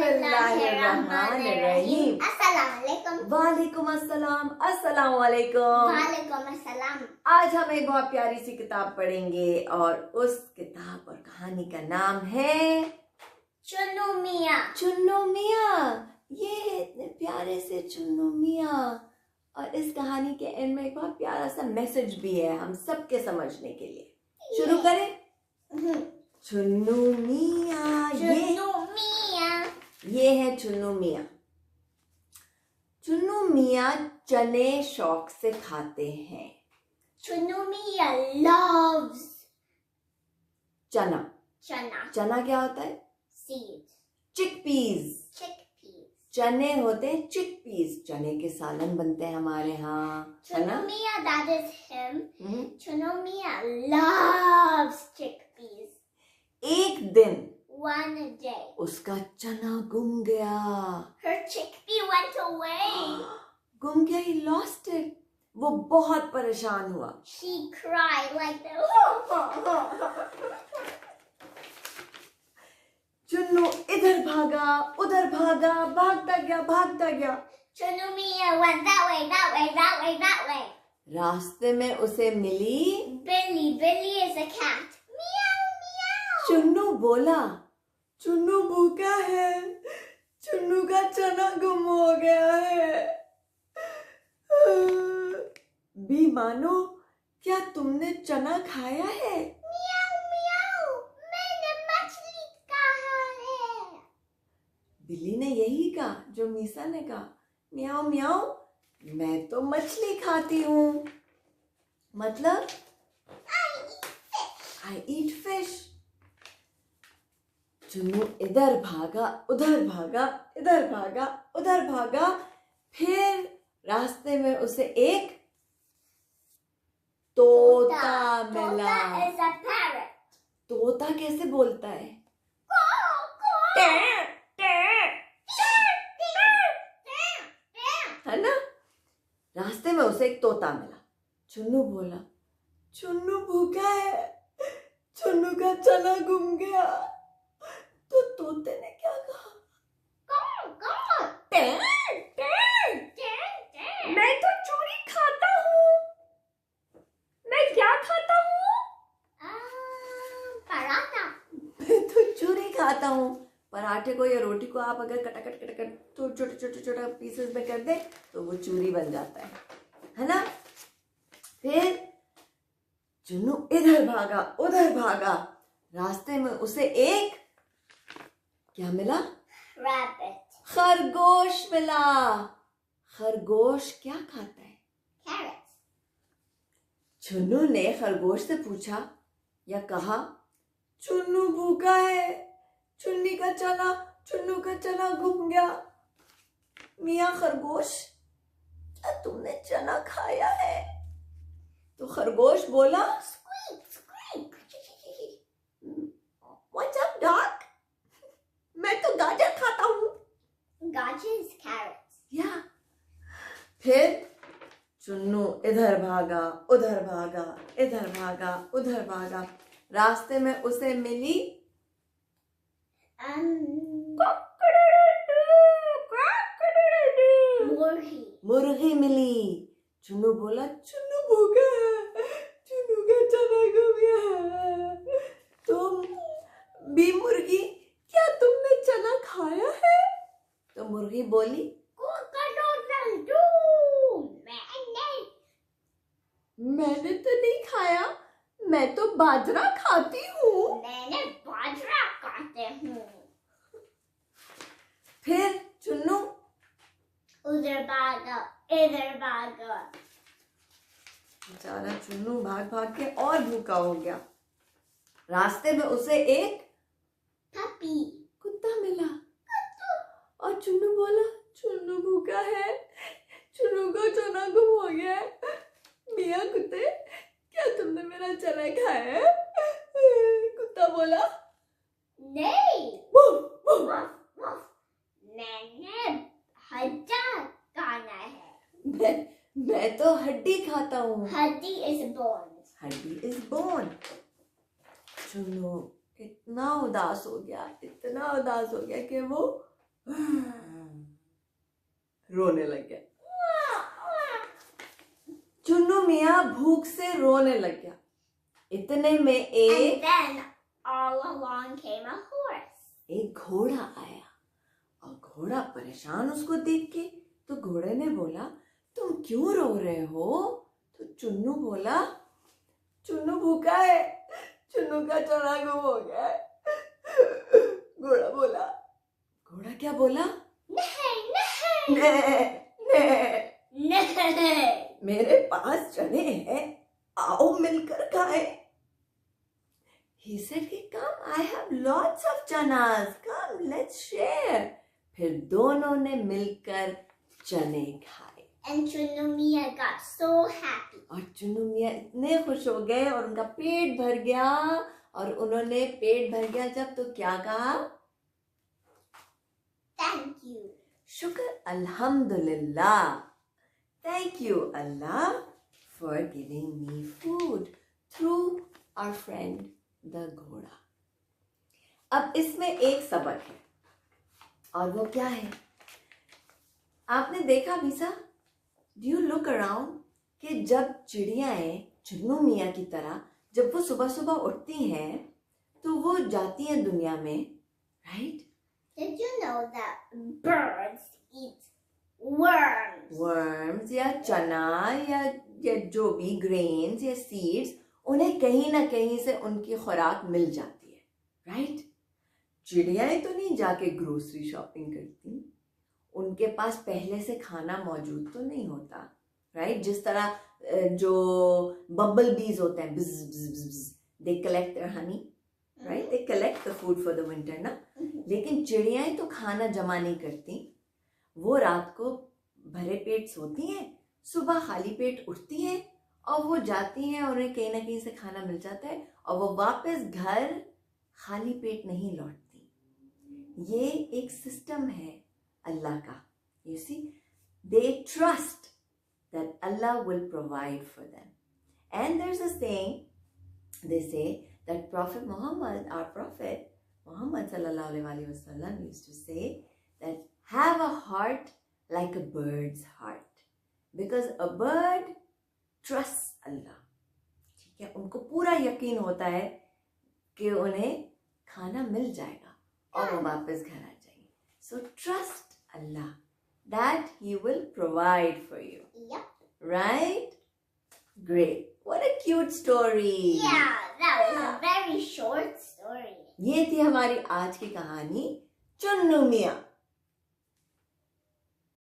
बिस्मिल्लाहिर्रहमानिर्रहीम। वालेकुम अस्सलाम। अस्सलाम वालेकुम। आज हम एक बहुत प्यारी सी किताब पढ़ेंगे और उस किताब और कहानी का नाम है चुन्नू मियाँ। चुन्नू मियाँ। ये है इतने प्यारे से चुन्नू मियाँ और इस कहानी के एंड में एक बहुत प्यारा सा मैसेज भी है हम सबके समझने के लिए। शुरू करें। चुन्नू मियाँ। ये है चुन्नू मियाँ। चुन्नू मियाँ चने शौक से खाते हैं। चुन्नू मियाँ loves चना। चना क्या होता है? seeds. चिकपीस। Chickpeas. चने होते हैं चिकपीस। चने के सालन बनते हैं हमारे यहाँ, है ना? चुन्नू मियाँ, that is him. चुन्नू मियाँ loves chickpeas. एक दिन One day उसका चना गुम गया। her chickpea went away. गुम गया, he lost it. वो बहुत परेशान हुआ। She cried like that. Chunnu इधर भागा उधर भागा, भागता गया। चुन्नू मियाँ went that way. रास्ते में उसे मिली Billy is a cat. Meow. Chunnu बोला, चुन्नू भूखा है, चुन्नू का चना गुम हो गया है। बी मानो, क्या तुमने चना खाया है? Meow. मैंने मछली कहा है। बिल्ली ने यही कहा जो मीसा ने कहा। म्याऊ म्याऊ, मैं तो मछली खाती हूँ। मतलब I eat fish. चुन्नू इधर भागा उधर भागा। फिर रास्ते में उसे एक तोता मिला। Tota is a parrot. तोता कैसे बोलता है? है ना? रास्ते में उसे एक तोता मिला। चुन्नू बोला, चुन्नू भूखा है, चुन्नू का चना गुम गया। तो तोते ने क्या कहा? मैं तो चोरी खाता हूँ। मैं क्या खाता हूँ? पराठा। मैं तो चोरी खाता हूँ। पराठे को या रोटी को आप अगर कटाकट तो छोटे पीसेस में कर दे तो वो चूरी बन जाता है ना? फिर चुन्नू इधर भागा उधर भागा। रास्ते में उसे एक क्या मिला? Rabbit. खरगोश मिला। खरगोश क्या खाता है? Carrots. चुन्नू ने खरगोश से पूछा या कहा, चुन्नू भूखा है, चुन्नू का चना गुम गया। मियाँ खरगोश, क्या तुमने चना खाया है? तो खरगोश बोला, Squeak. What's up, dog? मैं तो गाजर खाता हूँ। Gajar is carrots. या फिर चुन्नू इधर भागा उधर भागा। रास्ते में उसे मिली मुर्गी मिली। चुन्नू बोला, चुन्नू भूखा है, चुन्नू का चना गुम गया है। तुम भी मुर्गी, क्या तुमने चना खाया है? तो मुर्गी बोली, मैंने तो नहीं खाया, मैं तो बाजरा खाती हूँ। मैंने बाजरा खाते हूँ। फिर चुन्नू उधर भागा इधर भागा। बेचारा चुन्नू भाग के और भूखा हो गया। रास्ते में उसे एक पपी कुत्ता मिला और चुन्नू बोला, चुन्नू भूखा है, चुन्नू का चना गुम हो गया है। मियाँ कुत्ते, क्या तुमने मेरा चना खाया है? कुत्ता बोला, नहीं। वुफ। मैंने हड्डी खाना है। मैं तो हड्डी खाता हूँ। हड्डी is bone. चुन्नू इतना उदास हो गया कि वो रोने लग गया। चुन्नू मियाँ भूख से रोने लग गया। इतने में And then all along came a horse. एक घोड़ा आया और घोड़ा परेशान उसको देख के, तो घोड़े ने बोला, तुम क्यों रो रहे हो? तो चुन्नू बोला, चुन्नू भूखा है, चुन्नू का चना गुम हो गया है। घोड़ा बोला, घोड़ा क्या बोला? नहीं, नहीं, नहीं। मेरे पास चने हैं, आओ मिलकर खाएं। He said, come, I have lots of chanas. Come, let's share. फिर दोनों ने मिलकर चने खाए। And Chunu Mia got so happy. और चुन्नू मियाँ इतने खुश हो गए और उनका पेट भर गया। और उन्होंने पेट भर गया जब, तो क्या कहा? Thank you. शुक्र अल्हम्दुलिल्लाह। Thank you Allah for giving me food through our friend the घोड़ा। अब इसमें एक सबक है, और वो क्या है? आपने देखा Misa, do you look around कि जब चिड़ियाएं चुन्नू मियाँ की तरह जब वो सुबह सुबह उठती हैं तो वो जाती हैं दुनिया में, right? Did you know that birds eat worms? Worms या चना या जो भी ग्रेन्स या सीड्स, उन्हें कहीं ना कहीं से उनकी खुराक मिल जाती है, राइट? चिड़ियाएं तो नहीं जाके ग्रोसरी शॉपिंग करती, उनके पास पहले से खाना मौजूद तो नहीं होता, राइट? जिस तरह जो बम्बल बीज होते हैं, बिज bees bees bees, they collect their honey, right? They collect the food for the winter ना। लेकिन चिड़ियाएं तो खाना जमा नहीं करती, वो रात को भरे पेट सोती हैं, सुबह खाली पेट उठती हैं और वो जाती हैं और उन्हें कहीं ना कहीं से खाना मिल जाता है और वो वापस घर खाली पेट नहीं लौटती। ये एक सिस्टम है अल्लाह का। You see, they trust that Allah will provide for them. And there's a saying, they say that Prophet Muhammad, our Prophet Muhammad sallallahu alaihi wasallam used to say that have a heart like a bird's heart, because a bird trusts Allah. ठीक है, उनको पूरा यकीन होता है कि उन्हें खाना मिल जाएगा और वो वापस घर आ जाएंगे। So trust Allah that He will provide for you. Yep. Right? Great. What a cute story. Yeah, that was a very short story. ये थी हमारी आज की कहानी चुन्नू मियाँ।